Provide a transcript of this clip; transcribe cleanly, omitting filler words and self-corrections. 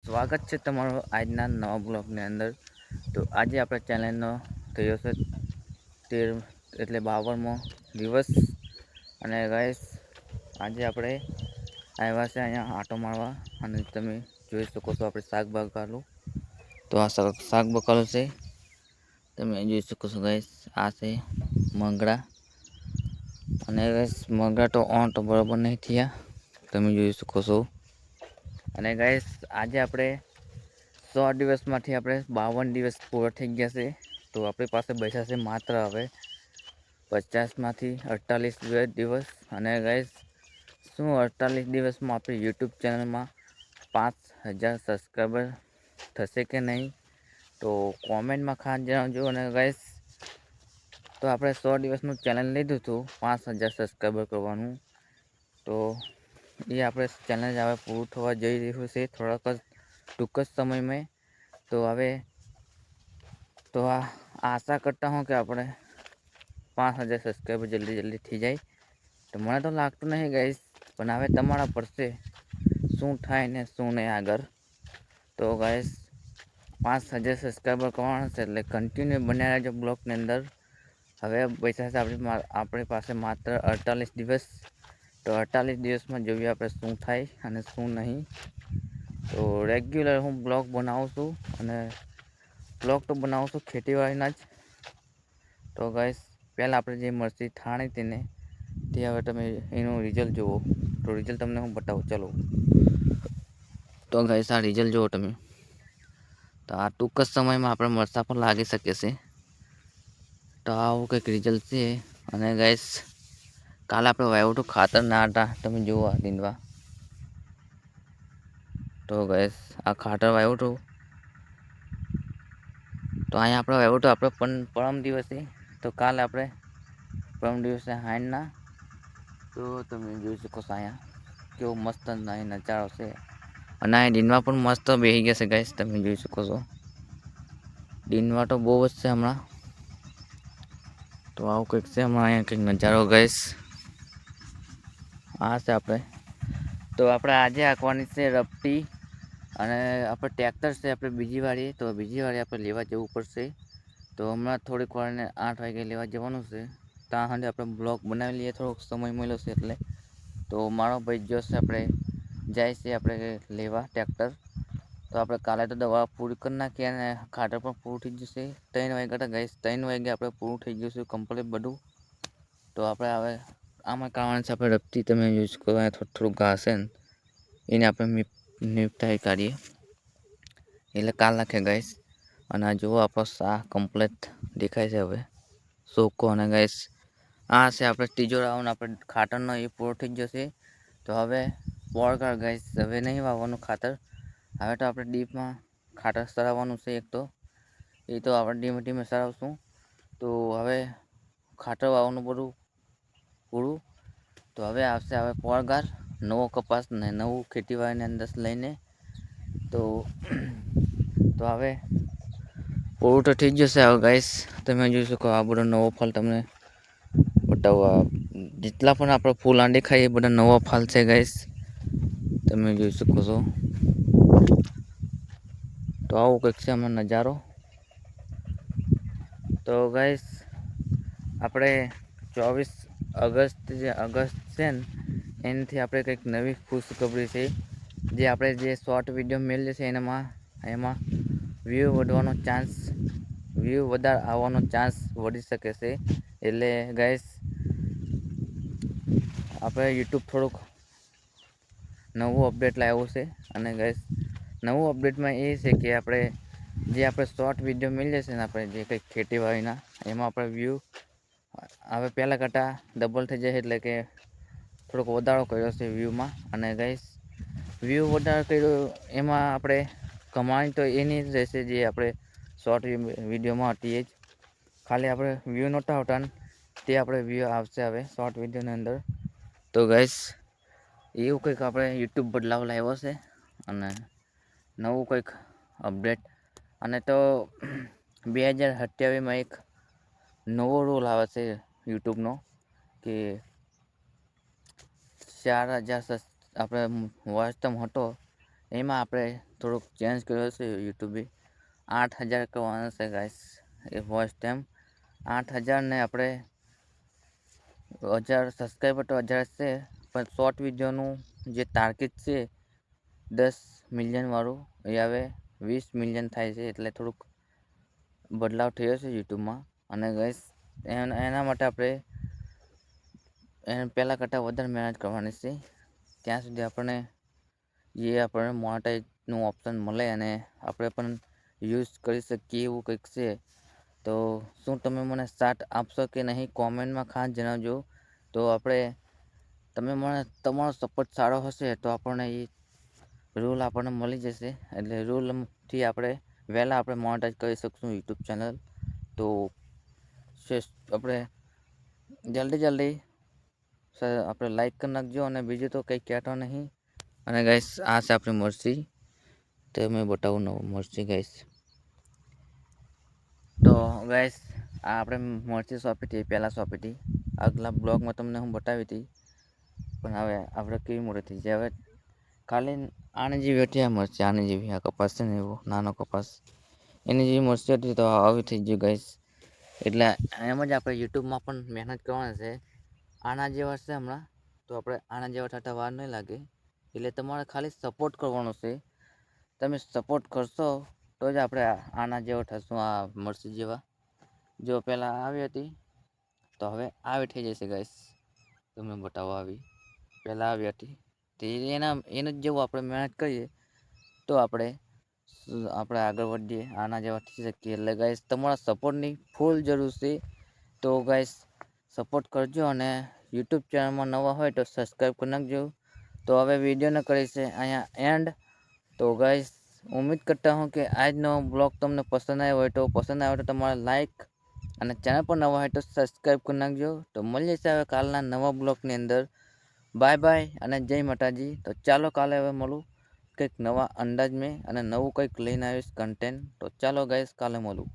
સ્વાગત છે તમારું આજના નવા બ્લોગની અંદર. તો આજે આપણા ચેનલનો થયો છે 13 એટલે 52મો દિવસ. અને ગાઈસ આજે આપણે આવ્યા છે અહીંયા આટો મારવા. અને તમે જોઈ શકો છો આપણે શાક બકાલું. તો આ શાક બકાલું છે, તમે જોઈ શકો છો ગાઈસ. આ છે મગડા. અને ગાઈસ મગડા તો બરાબર નહીં થયા, તમે જોઈ શકો છો. અને ગાઈસ આજે આપણે 100 દિવસમાંથી આપણે 52 દિવસ પૂરા થઈ ગયા છે. તો આપણી પાસે બચ્યા છે માત્ર હવે 50માંથી 48 દિવસ. અને ગાઈસ શું 48 દિવસમાં આપણી યુટ્યુબ ચેનલમાં 5000 સબસ્ક્રાઈબર થશે કે નહીં, તો કોમેન્ટમાં ખાસ જણાવજો. અને ગાઈસ તો આપણે 100 દિવસનું ચેલેન્જ લીધું હતું 5000 સબસ્ક્રાઈબર કરવાનું. તો એ આપણે ચેલેન્જ હવે પૂરું થવા જઈ રહ્યું છે થોડાક જ ટૂંક જ સમયમાં. તો હવે તો આશા કરતા હું કે આપણે 5000 સબસ્ક્રાઈબર જલ્દી થઈ જાય. તો મને તો લાગતું નહીં ગાઈસ, પણ હવે તમારા પર છે શું થાય ને શું નહીં આગળ. તો ગાઈસ 5000 સબસ્ક્રાઈબર કરવાના છે એટલે કન્ટિન્યુ બન્યા રહેજો બ્લોગની અંદર. હવે પૈસા છે આપણી પાસે માત્ર 48 દિવસ. તો 48 દિવસમાં જોઈએ આપણે શું થાય અને શું નહીં. તો રેગ્યુલર હું બ્લોગ બનાવું છું, અને બ્લોગ તો બનાવું છું ખેતીવાડીના જ. તો ગાઈસ પહેલાં આપણે જે મરચી થાણી હતી ને તે હવે તમે એનું રિઝલ્ટ જુઓ. તો રિઝલ્ટ તમને હું બતાવું ચાલો. તો ગાઈસ આ રિઝલ્ટ જુઓ તમે. તો આ ટૂંક જ સમયમાં આપણે મરચાં પણ લાગી શકે છે. તો આવું કંઈક રિઝલ્ટ છે. અને ગાઈસ કાલે આપણે વાવ્યું હતું ખાતર ના હતા, તમે જુઓ આ ડીંડવા. તો ગાઈસ આ ખાતર વાવ્યું હતું. તો અહીંયા આપણે વાવ્યું હતું આપણે પણ પરમ દિવસે. તો કાલે આપણે પરમ દિવસે હાંજના. તો તમે જોઈ શકો છો અહીંયા કેવો મસ્ત નજારો છે. અને આ ડીંડવા પણ મસ્ત બેસી ગયા છે ગાઈસ, તમે જોઈ શકો છો. ડીંડવા તો બહુ જ છે હમણાં. તો આવું કંઈક છે હમણાં અહીંયા કંઈક નજારો ગાઈસ. આ છે આપણે. તો આપણે આજે હાંકવાની છે રપટી. અને આપણે ટ્રેક્ટર છે આપણે બીજી વાળી. તો બીજી વાળી આપણે લેવા જવું પડશે. તો હમણાં થોડીક વારને 8 વાગે લેવા જવાનું છે. ત્યાં સુધી આપણે બ્લોગ બનાવી લઈએ, થોડોક સમય મળ્યો છે એટલે. તો મારો ભાઈ જોશ આપણે જાય છે આપણે લેવા ટ્રેક્ટર. તો આપણે કાલે તો દવા પૂરી કરી નાખીએ અને ખાતર પણ પૂરું થઈ જશે. 3 વાગ્યા હતા ગાઈસ, 3 વાગે આપણે પૂરું થઈ જશે કમ્પ્લીટ બધું. તો આપણે હવે આમાં કારણ છે આપણે રપટી, તમે જોઈ શકો થોડું ઘાસ છે ને એને આપણે નિપટાઈ કાઢીએ એટલે કાલ નાખે ગાઈસ. અને આ જુઓ આપણો શાક કમ્પ્લીટ દેખાય છે હવે સૂકો. અને ગાઈસ આ છે આપણે ત્રીજો રાઉન્ડ આપણે ખાતરનો એ પૂરો થઈ જશે. તો હવે પોળકાર ગાઈસ હવે નહીં વાવવાનું ખાતર. હવે તો આપણે ડીપમાં ખાતર ચડાવવાનું છે એક તો. એ તો આપણે ધીમે ધીમે ચડાવશું. તો હવે ખાતર વાવવાનું બધું પૂરું. તો હવે આવશે હવે પોળગાર, નવો કપાસ ને નવું ખેતીવાડીની અંદર લઈને. તો હવે પૂરું તો થઈ જ જશે હવે ગાઈસ. તમે જોઈ શકો આ બધો નવો ફળ તમને બતાવવા. જેટલા પણ આપણે ફૂલ આંડી ખાઈએ એ બધા નવા ફળ છે ગાઈસ, તમે જોઈ શકો છો. તો આવું કંઈક છે આમાં નજારો. તો ગાઈસ આપણે 24 ઓગસ્ટ છે ને એનાથી આપણે કંઈક નવી ખુશખબરી છે. જે આપણે જે શોર્ટ વિડીયો મેળવીએ છે એમાં વ્યૂ વધવાનો ચાન્સ, વ્યૂ વધારે આવવાનો ચાન્સ વધી શકે છે. એટલે ગાઈસ આપણે યુટ્યુબ થોડુંક નવું અપડેટ લાવ્યું છે. અને ગાઈસ નવું અપડેટમાં એ છે કે આપણે શોર્ટ વિડીયો મેળવીએ છે ને આપણે જે કંઈક ખેતીવાડીના એમાં આપણે વ્યૂ હવે પહેલાં કરતાં ડબલ થઈ જાય. એટલે કે થોડોક વધારો કર્યો છે વ્યૂમાં. અને ગાઈસ વ્યૂ વધારો કર્યો એમાં આપણે કમાણી તો એની જ રહેશે જે આપણે શોર્ટ વિડીયોમાં હતી એ જ. ખાલી આપણે વ્યૂ નહોતા આવતા ને તે આપણે વ્યૂ આવશે હવે શોર્ટ વિડીયોની અંદર. તો ગાઈસ એવું કંઈક આપણે યુટ્યુબ બદલાવ લાવ્યો છે. અને નવું કંઈક અપડેટ. અને તો 2027માં એક નવો રૂલ આવે છે યુટ્યુબનો કે 4000 આપણે વોચ ટાઈમ હતો એમાં આપણે થોડુંક ચેન્જ કર્યો છે. યુટ્યુબે 8,000 કરવાના છે ગાઈસ એ વોચ ટાઈમ. 8,000 ને આપણે 1,000 સબસ્ક્રાઈબર તો 1,000 છે, પણ શોર્ટ વિડીયોનું જે ટાર્ગેટ છે 10 મિલિયન વાળું એ હવે 20 મિલિયન થાય છે. એટલે થોડુંક બદલાવ થયો છે યુટ્યુબમાં. અને ગાઈસ એના માટે આપણે એને પહેલાં કરતાં વધારે મહેનત કરવાની છે. ત્યાં સુધી આપણને મોનેટાઈઝનું ઓપ્શન મળે અને આપણે પણ યુઝ કરી શકીએ એવું કંઈક છે. તો શું તમે મને સાથ આપશો કે નહીં, કોમેન્ટમાં ખાસ જણાવજો. તો તમે મને તમારો સપોર્ટ સારો હશે તો આપણને એ રૂલ આપણને મળી જશે. એટલે રૂલથી વહેલા આપણે મોનેટાઈઝ કરી શકશું યુટ્યુબ ચેનલ. તો આપણે જલ્દી આપણે લાઈક કરી નાખજો. અને બીજું તો કંઈ કહેતો નહીં. અને ગાઈસ આ છે આપણી મરસી, તો મેં બતાવું નવું મરસી ગાઈસ. તો ગાઈસ આ આપણે મરસી સોંપી હતી, પહેલાં સોંપી હતી. આગલા બ્લોગમાં તમને હું બતાવી હતી, પણ હવે આપણે કેવી મોટી થઈ જાય. હવે ખાલી આની જેવી હતી આ મરસી, આની જેવી. આ કપાસ છે ને એવો નાનો કપાસ, એની જેવી મરસી હતી તો આવી થઈ ગયું ગાઈસ. એટલે એમ જ આપણે યુટ્યુબમાં પણ મહેનત કરવાની છે. આના જેવા છે હમણાં, તો આપણે આના જેવા થતા વાર નહીં લાગે. એટલે તમારે ખાલી સપોર્ટ કરવાનો છે. તમે સપોર્ટ કરશો તો જ આપણે આના જેવા થશું, આ મરસી જેવા. જો પહેલાં આવી હતી તો હવે આવી થઈ જશે ગાઈસ. તમે બતાવો આવી, પહેલાં આવી હતી તે એને જ જેવું આપણે મહેનત કરીએ તો આપણે આગળ વધીએ, આના જેવા થઈ શકીએ. એટલે ગાઈસ તમારા સપોર્ટની ફૂલ જરૂર છે. તો ગાઈસ સપોર્ટ કરજો. અને યુટ્યુબ ચેનલમાં નવા હોય તો સબસ્ક્રાઈબ કરી નાખજો. તો હવે વિડીયોને કરીશ અહીંયા એન્ડ. તો ગાઈસ ઉમ્મીદ કરતા હું કે આજનો બ્લોગ તમને પસંદ આવ્યો હોય તો તમારે લાઈક અને ચેનલ પર નવા હોય તો સબસ્ક્રાઈબ કરી નાખજો. તો મળીએ છીએ હવે કાલના નવા બ્લોગની અંદર. બાય બાય અને જય માતાજી. તો ચાલો કાલે હવે મળું કંઈક નવા અંદાજ મેં, અને નવું કંઈક લઈને આવીશ કન્ટેન્ટ. તો ચાલો ગાઈસ કાલે મળું.